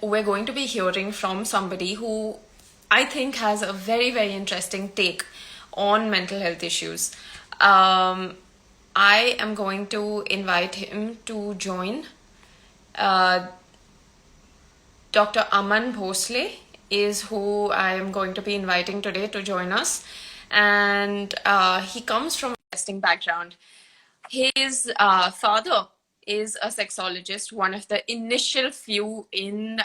we're going to be hearing from somebody who I think has a very, very interesting take on mental health issues. I am going to invite him to join. Uh, Dr. Aman Bhonsle is who I am going to be inviting today to join us. And he comes from an interesting background. His father is a sexologist, one of the initial few in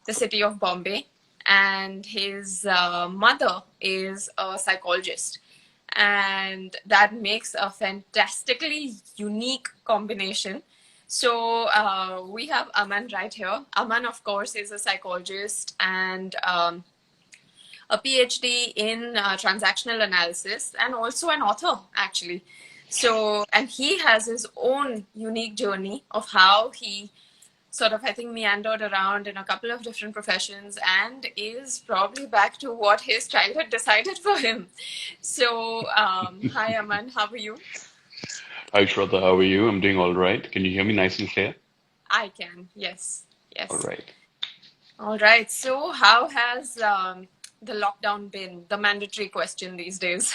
the city of Bombay, and his mother is a psychologist. And that makes a fantastically unique combination. So we have Aman right here. Aman, of course, is a psychologist and a PhD in transactional analysis and also an author, actually. So, and he has his own unique journey of how he sort of, I think, meandered around in a couple of different professions and is probably back to what his childhood decided for him. So, hi, Aman, how are you? Hi Shraddha, how are you? I'm doing all right. Can you hear me nice and clear? I can, yes, All yes. right. All right. So, how has the lockdown been? The mandatory question these days.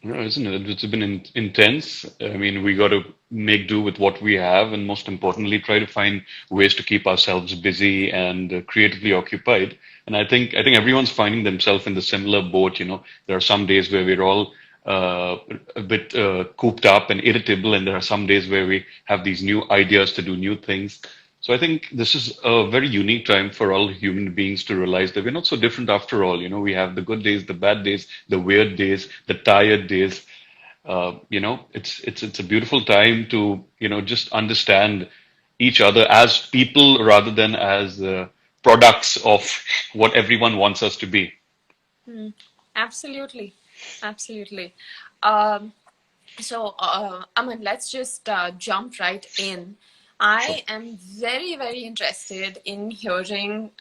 No, isn't it? It's been intense. I mean, we got to make do with what we have, and most importantly, try to find ways to keep ourselves busy and creatively occupied. And I think everyone's finding themselves in the similar boat. There are some days where we're all a bit cooped up and irritable, and there are some days where we have these new ideas to do new things. So I think this is a very unique time for all human beings to realize that we're not so different after all. We have the good days, the bad days, the weird days, the tired days. It's a beautiful time to just understand each other as people rather than as products of what everyone wants us to be. Hmm. Absolutely. Absolutely. Um, Aman, let's just jump right in. Sure. I am very, very interested in hearing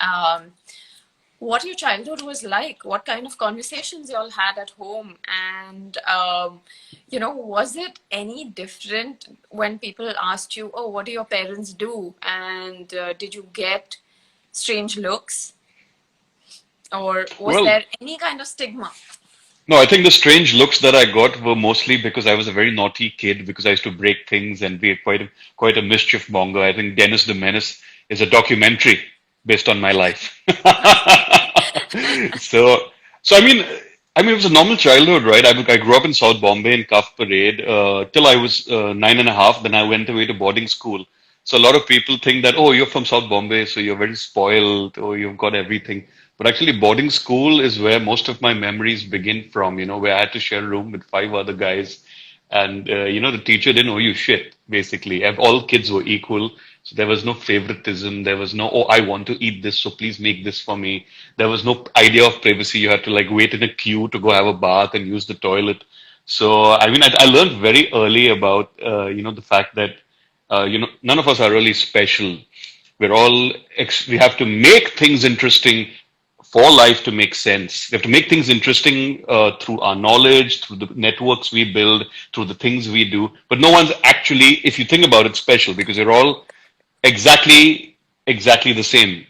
what your childhood was like, what kind of conversations you all had at home, and was it any different when people asked you, "Oh, what do your parents do?" And did you get strange looks, or was Well, there any kind of stigma? no, I think the strange looks that I got were mostly because I was a very naughty kid because I used to break things and be quite a mischief monger. I think Dennis the Menace is a documentary based on my life. So, so I mean, it was a normal childhood, right? I grew up in South Bombay in Cuff Parade till I was 9 and a half. Then I went away to boarding school. So a lot of people think that, oh, you're from South Bombay, so you're very spoiled, or you've got everything. But actually, boarding school is where most of my memories begin from, where I had to share a room with five other guys. And, the teacher didn't owe you shit, basically. All kids were equal. So there was no favoritism. There was no, oh, I want to eat this, so please make this for me. There was no idea of privacy. You had to like wait in a queue to go have a bath and use the toilet. So, I mean, I learned very early about, the fact that, none of us are really special. We have to make things interesting for life to make sense. We have to make things interesting through our knowledge, through the networks we build, through the things we do. But no one's actually, if you think about it, special because you're all exactly the same.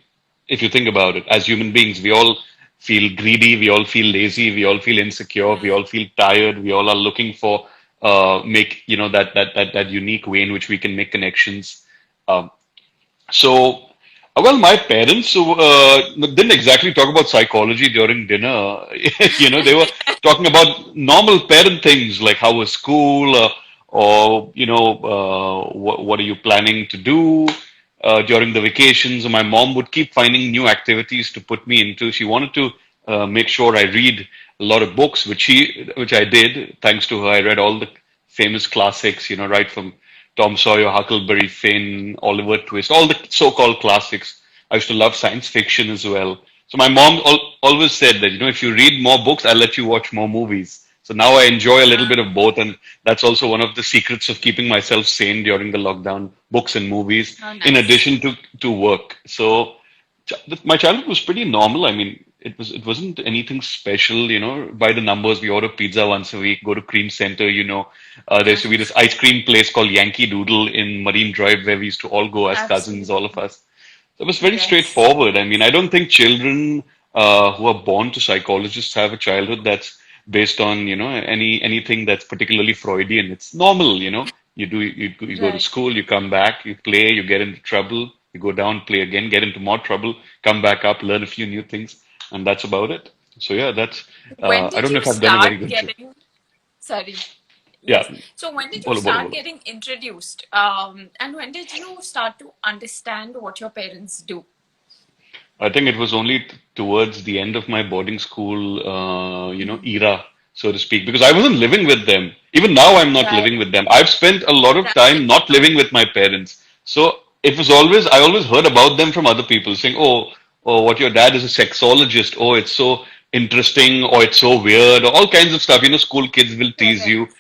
If you think about it, as human beings, we all feel greedy, we all feel lazy, we all feel insecure, we all feel tired, we all are looking for make that unique way in which we can make connections. Um, so, well, my parents didn't exactly talk about psychology during dinner. They were talking about normal parent things like how was school, or what are you planning to do during the vacations. And my mom would keep finding new activities to put me into. She wanted to make sure I read a lot of books, which I did. Thanks to her, I read all the famous classics. Right from Tom Sawyer, Huckleberry Finn, Oliver Twist, all the so-called classics. I used to love science fiction as well. So my mom always said that, if you read more books, I'll let you watch more movies. So now I enjoy a little bit of both, and that's also one of the secrets of keeping myself sane during the lockdown, books and movies, Oh, in nice. addition to work. So my childhood was pretty normal. I mean, it wasn't anything special, by the numbers. We order pizza once a week, go to Cream Center, there used to be this ice cream place called Yankee Doodle in Marine Drive where we used to all go as cousins, all of Absolutely. us. It was very Yes. straightforward. I mean, I don't think children who are born to psychologists have a childhood that's based on, anything that's particularly Freudian. It's normal, you go to Right. school, you come back, you play, you get into trouble, you go down, play again, get into more trouble, come back up, learn a few new things, and that's about it. So yeah, When I did don't know you if I've done a very start good job. getting, sorry, Yeah, yes. So when did you bolo, bolo, start bolo. getting introduced? And when did you start to understand what your parents do? I think it was only towards the end of my boarding school, era, so to speak, because I wasn't living with them. Even now, I'm not living Right. with them. I've spent a lot of time Right. not living with my parents. So I always heard about them from other people saying, oh, what your dad is a sexologist. Oh, it's so interesting, or it's so weird, or all kinds of stuff. School kids will tease you. Correct.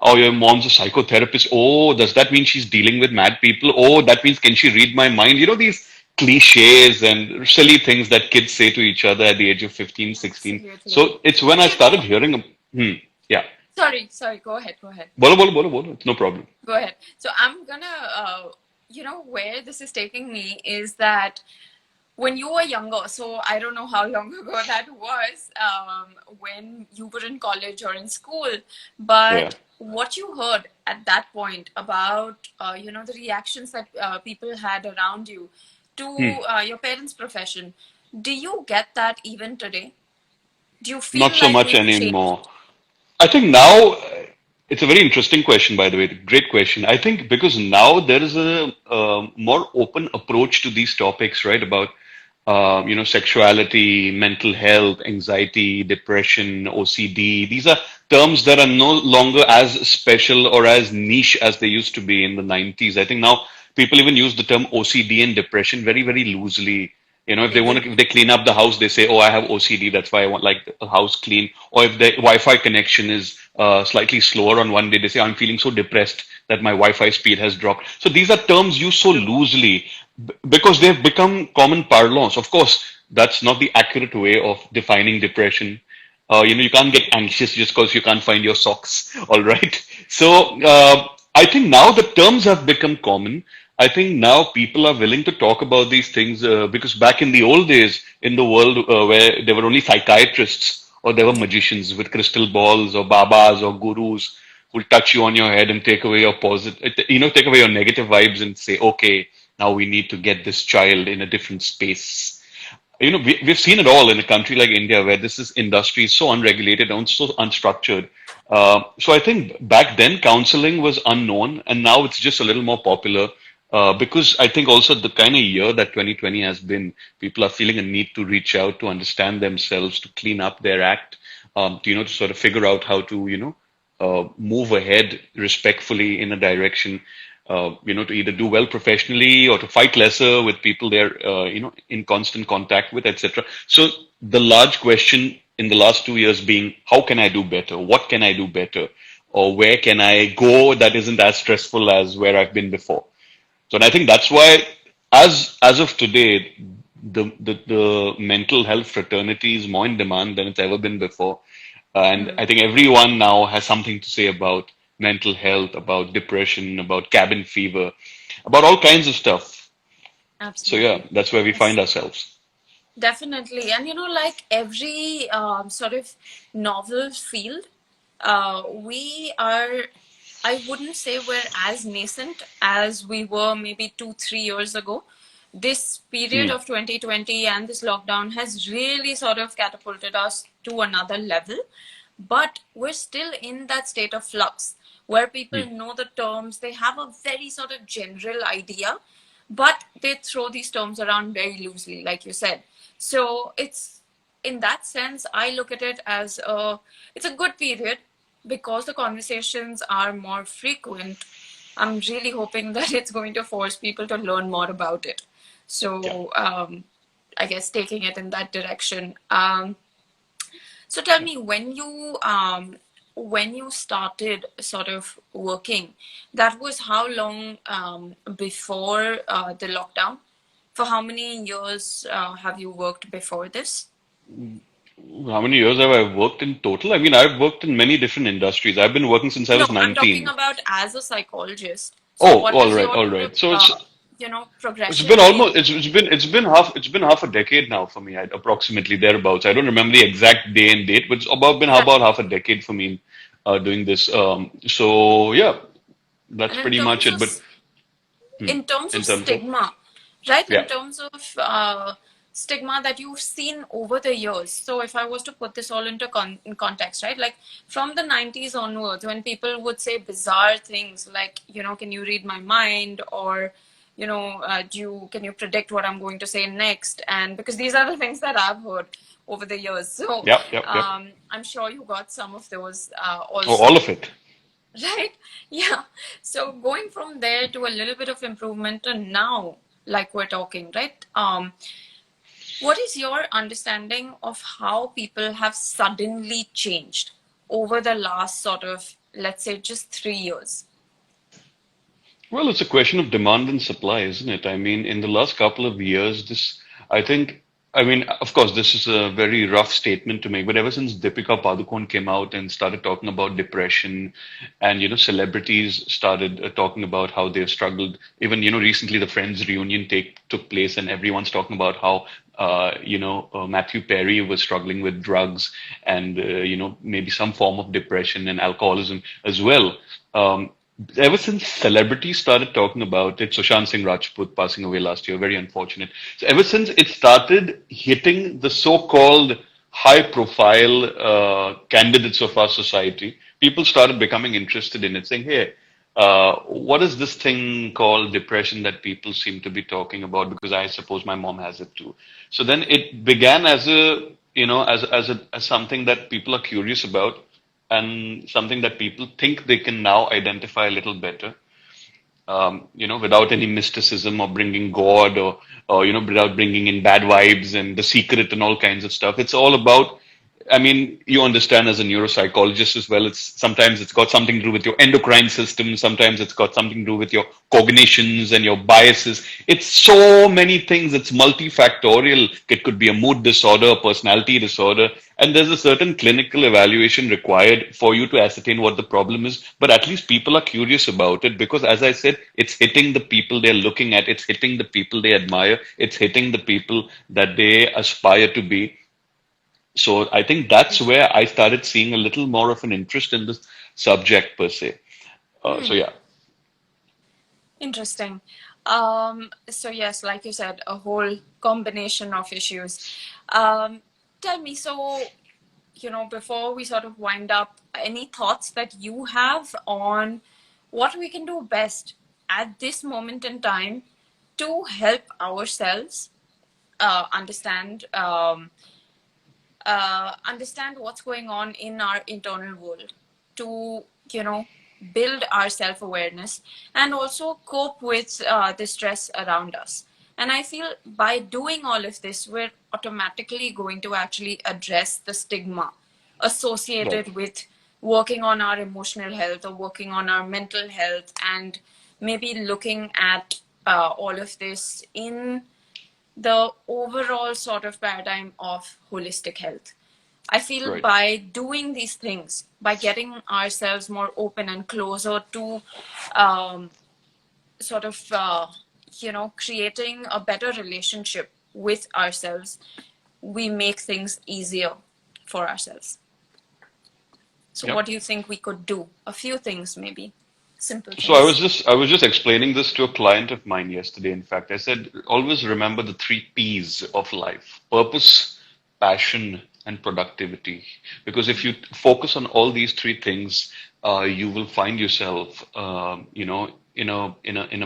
Oh, your mom's a psychotherapist. Oh, does that mean she's dealing with mad people? Oh, that means can she read my mind? These cliches and silly things that kids say to each other at the age of 15, 16. Absolutely. So it's when I You started know, hearing, yeah, sorry, go ahead, go ahead. bolo, bolo, bolo, bolo. It's no problem. Go ahead. So I'm gonna, where this is taking me is that when you were younger, so I don't know how long ago that was, when you were in college or in school, Yeah. but what you heard at that point about, the reactions that people had around you Hmm. to your parents' profession, do you get that even today? Do you Not feel so like much we've changed? anymore. I think now it's a very interesting question, by the way. Great question. I think because now there is a more open approach to these topics, right? About sexuality, mental health, anxiety, depression, OCD. These are terms that are no longer as special or as niche as they used to be in the 90s. I think now people even use the term OCD and depression very, very loosely. If They do. if they clean up the house, they say, "Oh, I have OCD. That's why I want like the house clean." Or if the Wi-Fi connection is slightly slower on one day, they say, "I'm feeling so depressed that my Wi-Fi speed has dropped." So these are terms used so True. loosely because they've become common parlance. Of course, that's not the accurate way of defining depression. You can't get anxious just because you can't find your socks. All right. So I think now the terms have become common. I think now people are willing to talk about these things because back in the old days in the world where there were only psychiatrists or there were magicians with crystal balls or babas or gurus who'll touch you on your head and take away your positive, take away your negative vibes and say, okay, now we need to get this child in a different space. We've seen it all in a country like India where this is industry is so unregulated and so unstructured. So I think back then counseling was unknown and now it's just a little more popular because I think also the kind of year that 2020 has been, people are feeling a need to reach out to understand themselves, to clean up their act, to sort of figure out how to, move ahead respectfully in a direction, to either do well professionally or to fight lesser with people they're, in constant contact with, etc. So the large question in the last 2 years being, how can I do better? What can I do better? Or where can I go that isn't as stressful as where I've been before? So, and I think that's why, as of today, the mental health fraternity is more in demand than it's ever been before. And I Hmm. think everyone now has something to say about mental health, about depression, about cabin fever, about all kinds of stuff. So yeah, Absolutely. that's where we find Yes. ourselves. Definitely. And like every sort of novel field, we are, I wouldn't say we're as nascent as we were maybe 2, 3 years ago. This period Hmm. of 2020 and this lockdown has really sort of catapulted us to another level. But we're still in that state of flux where people Hmm. know the terms, they have a very sort of general idea, but they throw these terms around very loosely, like you said. So it's, in that sense, I look at it as it's a good period because the conversations are more frequent. I'm really hoping that it's going to force people to learn more about it. Yeah. So I guess taking it in that direction. So tell Yeah. me, when you started sort of working, that was how long before the lockdown? For how many years have you worked before this? How many years have I worked in total? I mean, I've worked in many different industries. I've been working since I No, was I'm talking 19. about as a psychologist. So Oh, what all is right, your all sort of right. So it's It's been progression almost in. it's been half a decade now for me, approximately thereabouts. I don't remember the exact day and date, but it's about Right. half a decade for me doing this. So yeah, that's And in pretty much terms it. of But in terms of in terms of stigma, right? In yeah, terms of stigma that you've seen over the years. So if I was to put this all into in context, right? Like from the 90s onwards, when people would say bizarre things like, can you read my mind? Or, can you predict what I'm going to say next? And because these are the things that I've heard over the years. So yep. I'm sure you got some of those Oh, all also. of it. Right? Yeah. So going from there to a little bit of improvement and now, like we're talking, right? What is your understanding of how people have suddenly changed over the last sort of, let's say, just 3 years? Well, it's a question of demand and supply, isn't it? I mean, in the last couple of years, I think, I mean, of course, this is a very rough statement to make, but ever since Deepika Padukone came out and started talking about depression, and, celebrities started talking about how they've struggled, even, recently the Friends reunion took place, and everyone's talking about how, Matthew Perry was struggling with drugs and, maybe some form of depression and alcoholism as well. Ever since celebrities started talking about it, Sushant Singh Rajput passing away last year, very unfortunate. So ever since it started hitting the so-called high-profile candidates of our society, people started becoming interested in it, saying, "Hey, what is this thing called depression that people seem to be talking about? Because I suppose my mom has it too." So then it began as as something that people are curious about and something that people think they can now identify a little better, without any mysticism or bringing God or, without bringing in bad vibes and the secret and all kinds of stuff. It's all about, I mean, you understand as a neuropsychologist as well, it's got something to do with your endocrine system. Sometimes it's got something to do with your cognitions and your biases. It's so many things. It's multifactorial. It could be a mood disorder, a personality disorder, and there's a certain clinical evaluation required for you to ascertain what the problem is. But at least people are curious about it because, as I said, it's hitting the people they're looking at, it's hitting the people they admire, it's hitting the people that they aspire to be. So I think that's where I started seeing a little more of an interest in this subject per se. So yeah. Interesting. So yes, like you said, a whole combination of issues. Tell me, so before we sort of wind up, any thoughts that you have on what we can do best at this moment in time to help ourselves understand understand what's going on in our internal world to build our self-awareness and also cope with the stress around us. And I feel by doing all of this, we're automatically going to actually address the stigma Right. associated with working on our emotional health or working on our mental health, and maybe looking at all of this in the overall sort of paradigm of holistic health. I feel Right. by doing these things, by getting ourselves more open and closer to um, sort of, creating a better relationship with ourselves, we make things easier for ourselves. So, Yep. what do you think we could do? A few things, maybe. Simple So I was things. just I was just explaining this to a client of mine yesterday. In fact, I said always remember the three P's of life: purpose, passion, and productivity. Because if you focus on all these three things, you will find yourself, in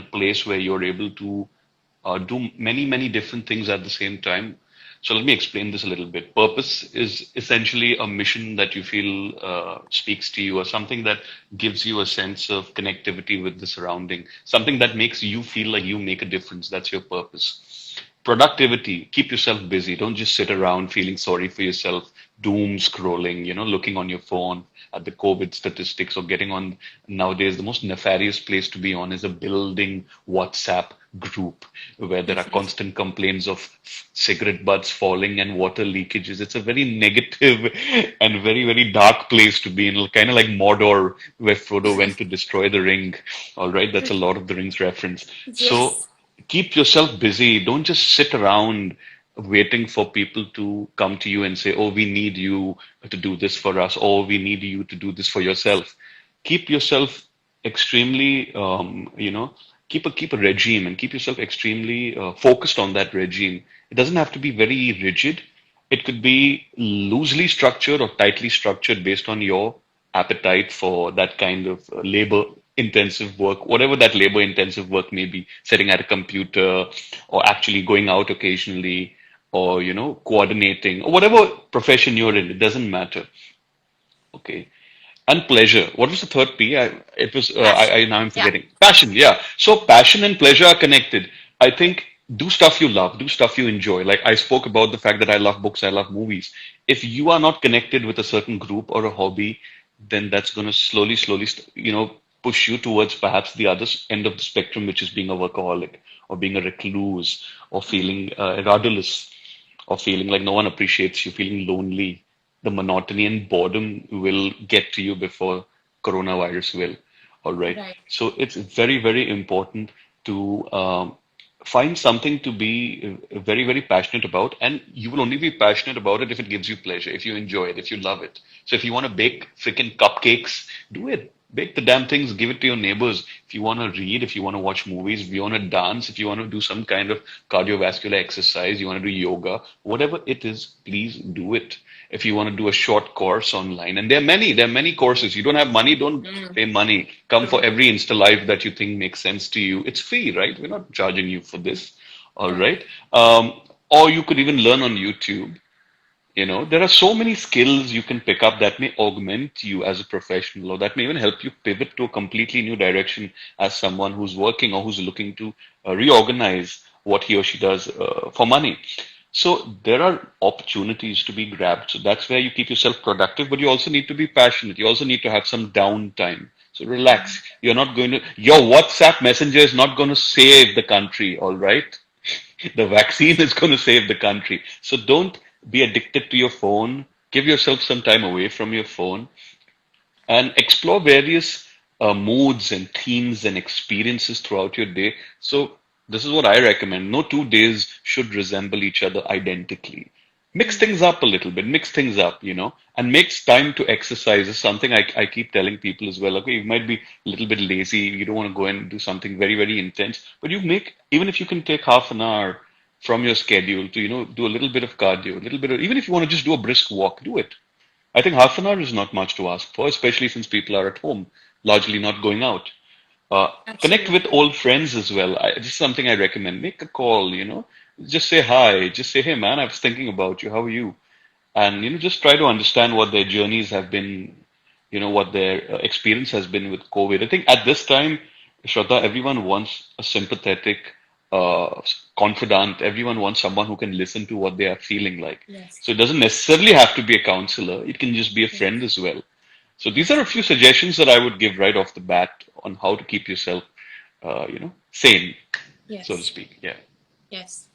a place where you're able to do many different things at the same time. So let me explain this a little bit. Purpose is essentially a mission that you feel speaks to you, or something that gives you a sense of connectivity with the surrounding, something that makes you feel like you make a difference. That's your purpose. Productivity, keep yourself busy. Don't just sit around feeling sorry for yourself, doom scrolling, looking on your phone at the COVID statistics, or getting on. Nowadays, the most nefarious place to be on is a building WhatsApp group where there are constant complaints of cigarette butts falling and water leakages. It's a very negative and very dark place to be in, kind of like Mordor, where Frodo went to destroy the ring. All right, that's a Lord of the Rings reference. So Yes. keep yourself busy. Don't just sit around waiting for people to come to you and say, "Oh, we need you to do this for us," or "We need you to do this for yourself." Keep yourself extremely, keep a regime and keep yourself extremely focused on that regime. It doesn't have to be very rigid. It could be loosely structured or tightly structured based on your appetite for that kind of labor intensive work, whatever that labor intensive work may be, sitting at a computer or actually going out occasionally or, coordinating or whatever profession you're in, it doesn't matter. Okay. And pleasure. What was the third P? It was, Passion. now I'm Yeah. forgetting. Passion. Yeah. So passion and pleasure are connected. I think do stuff you love, do stuff you enjoy. Like I spoke about the fact that I love books, I love movies. If you are not connected with a certain group or a hobby, then that's going to slowly, push you towards perhaps the other end of the spectrum, which is being a workaholic or being a recluse or feeling rudderless or feeling like no one appreciates you, feeling lonely. The monotony and boredom will get to you before coronavirus will. All right. Right. So it's very important to find something to be very passionate about, and you will only be passionate about it if it gives you pleasure, if you enjoy it, if you love it. So if you want to bake freaking cupcakes, do it. Bake the damn things, give it to your neighbors. If you want to read, if you want to watch movies, if you want to dance, if you want to do some kind of cardiovascular exercise, you want to do yoga, whatever it is, please do it. If you want to do a short course online, and there are many courses. You don't have money, don't Mm, pay money. Come for true. every Insta-Live that you think makes sense to you. It's free, right? We're not charging you for this. All Right. right. Or you could even learn on YouTube. There are so many skills you can pick up that may augment you as a professional, or that may even help you pivot to a completely new direction as someone who's working or who's looking to reorganize what he or she does for money. So there are opportunities to be grabbed. So that's where you keep yourself productive, but you also need to be passionate. You also need to have some downtime. So relax. Your WhatsApp messenger is not going to save the country, all right? The vaccine is going to save the country. So don't be addicted to your phone. Give yourself some time away from your phone and explore various moods and themes and experiences throughout your day. So this is what I recommend. No 2 days should resemble each other identically. Mix Mm, things up a little bit, mix things up, and makes time to exercise is something I keep telling people as well. Okay, you might be a little bit lazy, you don't want to go and do something very intense, but even if you can take half an hour from your schedule to, do a little bit of cardio, a little bit of, even if you want to just do a brisk walk, do it. I think half an hour is not much to ask for, especially since people are at home, largely not going out. Uh, Connect with absolutely. old friends as well. This is something I recommend. Make a call, just say hi, just say, hey man, I was thinking about you. How are you? And, just try to understand what their journeys have been, what their experience has been with COVID. I think at this time, Shraddha, everyone wants a sympathetic, confidant. Everyone wants someone who can listen to what they are feeling like. Yes. So it doesn't necessarily have to be a counselor. It can just be a Yes. friend as well. So these are Yes. a few suggestions that I would give right off the bat on how to keep yourself, sane, so to Yes. speak. Yeah. Yes.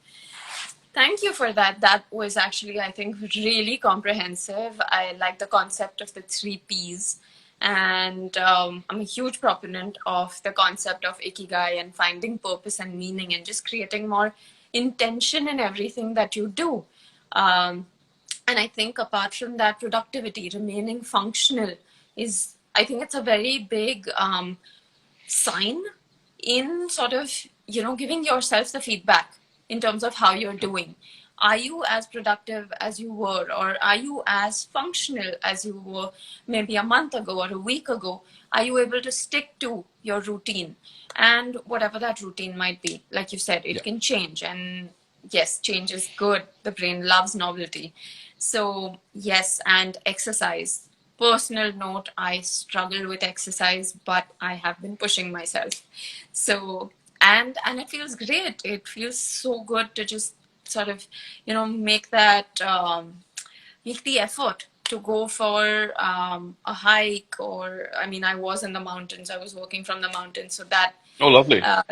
Thank you for that. That was actually, I think, really comprehensive. I like the concept of the three P's. And I'm a huge proponent of the concept of ikigai and finding purpose and meaning and just creating more intention in everything that you do. Um, and I think apart from that, productivity, remaining functional is, I think it's a very big sign in sort of, giving yourself the feedback in terms of how you're doing. Are you as productive as you were, or are you as functional as you were maybe a month ago or a week ago? Are you able to stick to your routine? And whatever that routine might be, like you said, it Yeah. can change. And yes, change is good. The brain loves novelty. So, yes, and exercise. Personal note, I struggle with exercise, but I have been pushing myself. So, and it feels great. It feels so good to just sort of, make that make the effort to go for a hike. Or I mean, I was in the mountains. I was working from the mountains, so that Oh, lovely. uh,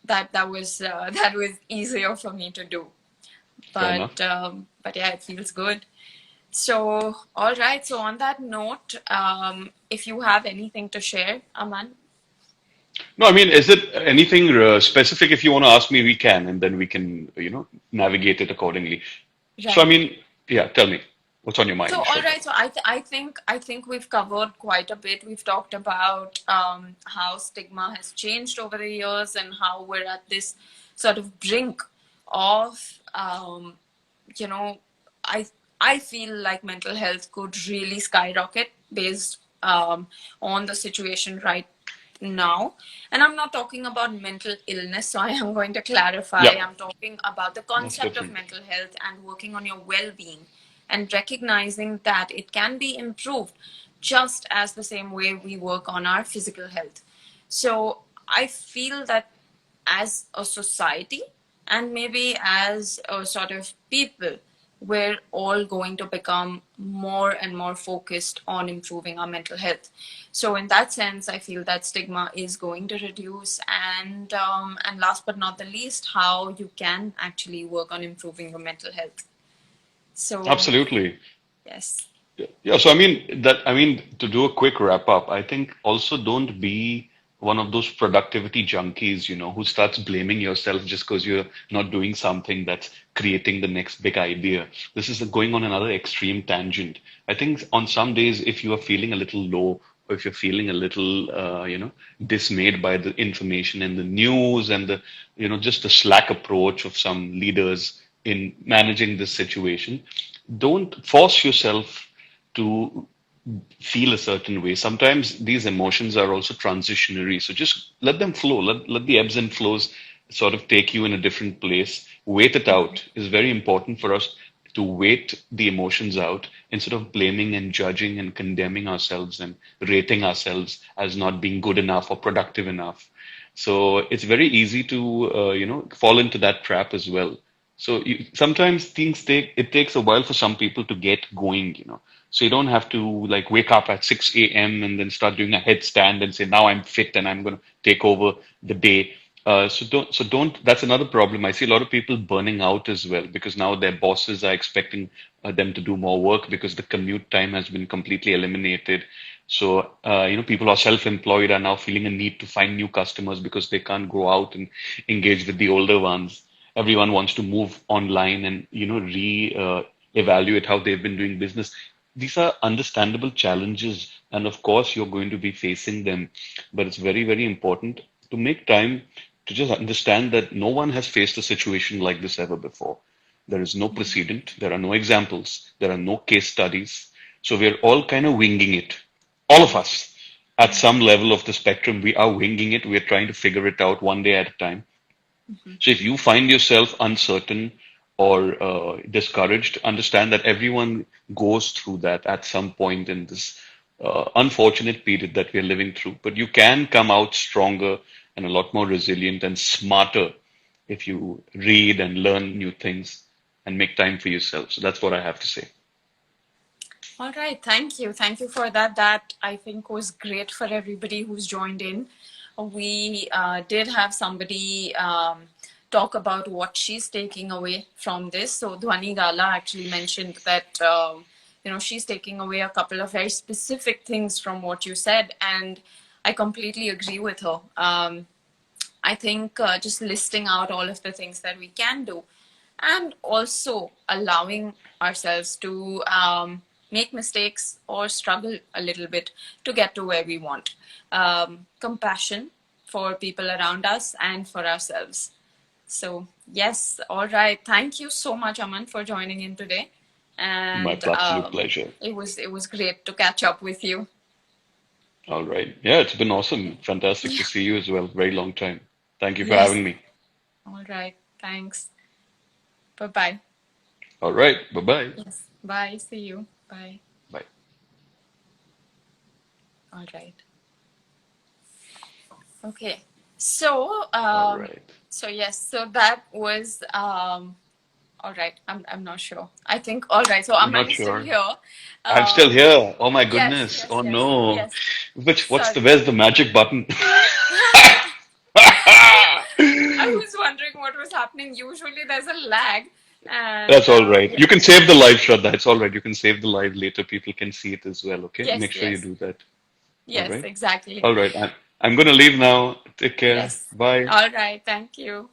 that was that was easier for me to do. Fair enough. But yeah, it feels good. So, all right. So, on that note, if you have anything to share, Aman. No, I mean, is it anything specific? If you want to ask me, we can, and then we can, navigate it accordingly. So, I Right. mean, yeah, tell me what's on your So, mind, all Shraddha. right. So, I think we've covered quite a bit. We've talked about how stigma has changed over the years and how we're at this sort of brink of, you know, I I feel like mental health could really skyrocket based on the situation right now. And I'm not talking about mental illness, so I am going to clarify. Yeah, I'm talking about the that's concept of different. mental health and working on your well being and recognizing that it can be improved just as the same way we work on our physical health. So I feel that as a society and maybe as a sort of people, we're all going to become more and more focused on improving our mental health. So in that sense, I feel that stigma is going to reduce. And last but not the least, how you can actually work on improving your mental health. So Absolutely. yes. Yeah, so I mean to do a quick wrap up, I think also don't be one of those productivity junkies, who starts blaming yourself just because you're not doing something that's creating the next big idea. This is going on another extreme tangent. I think on some days, if you are feeling a little low, or if you're feeling a little, dismayed by the information and the news and just the slack approach of some leaders in managing this situation, don't force yourself to feel a certain way. Sometimes these emotions are also transitionary. So just let them flow. Let the ebbs and flows sort of take you in a different place. Wait it out is very important for us to wait the emotions out instead of blaming and judging and condemning ourselves and rating ourselves as not being good enough or productive enough. So it's very easy to fall into that trap as well. So sometimes it takes a while for some people to get going. So you don't have to like wake up at 6 a.m. and then start doing a headstand and say, now I'm fit and I'm going to take over the day. So don't, that's another problem. I see a lot of people burning out as well because now their bosses are expecting them to do more work because the commute time has been completely eliminated. So, people are self-employed are now feeling a need to find new customers because they can't go out and engage with the older ones. Everyone wants to move online and, evaluate how they've been doing business. These are understandable challenges, and of course, you're going to be facing them. But it's very, very important to make time to just understand that no one has faced a situation like this ever before. There is no precedent, there are no examples, there are no case studies. So we're all kind of winging it. All of us, at some level of the spectrum, we are winging it. We're trying to figure it out one day at a time. So if you find yourself uncertain or discouraged, understand that everyone goes through that at some point in this unfortunate period that we're living through. But you can come out stronger and a lot more resilient and smarter if you read and learn new things and make time for yourself. So that's what I have to say. All right, thank you. Thank you for that. That I think was great for everybody who's joined in. We did have somebody talk about what she's taking away from this. So Dhwani Gala actually mentioned that she's taking away a couple of very specific things from what you said, and I completely agree with her. I think just listing out all of the things that we can do and also allowing ourselves to make mistakes or struggle a little bit to get to where we want. Compassion for people around us and for ourselves. So, yes, all right. Thank you so much, Aman, for joining in today. My And absolute pleasure. it was great to catch up with you. All right. Yeah, it's been awesome. Fantastic to see you as well. Very long time. Thank you for Yes. having me. All right. Thanks. Bye bye. All right. Bye-bye. Yes. Bye. See you. Bye. Bye. All right. Okay. So, All right. yes, so that was all right. I'm not sure. I think all right. So You're Aman not is still sure? here. I'm still here. Oh my Yes, goodness. yes, Oh yes, no. yes. Sorry. Where's the magic button? I was wondering what was happening. Usually there's a lag, and That's all right. yeah, You can save the live, Shraddha. It's all right. You can save the live later. People can see it as well. Okay. yes, Make sure you yes, do that. All yes, right. exactly. All right. I'm going to leave now. Take care. Yes. Bye. All right. Thank you.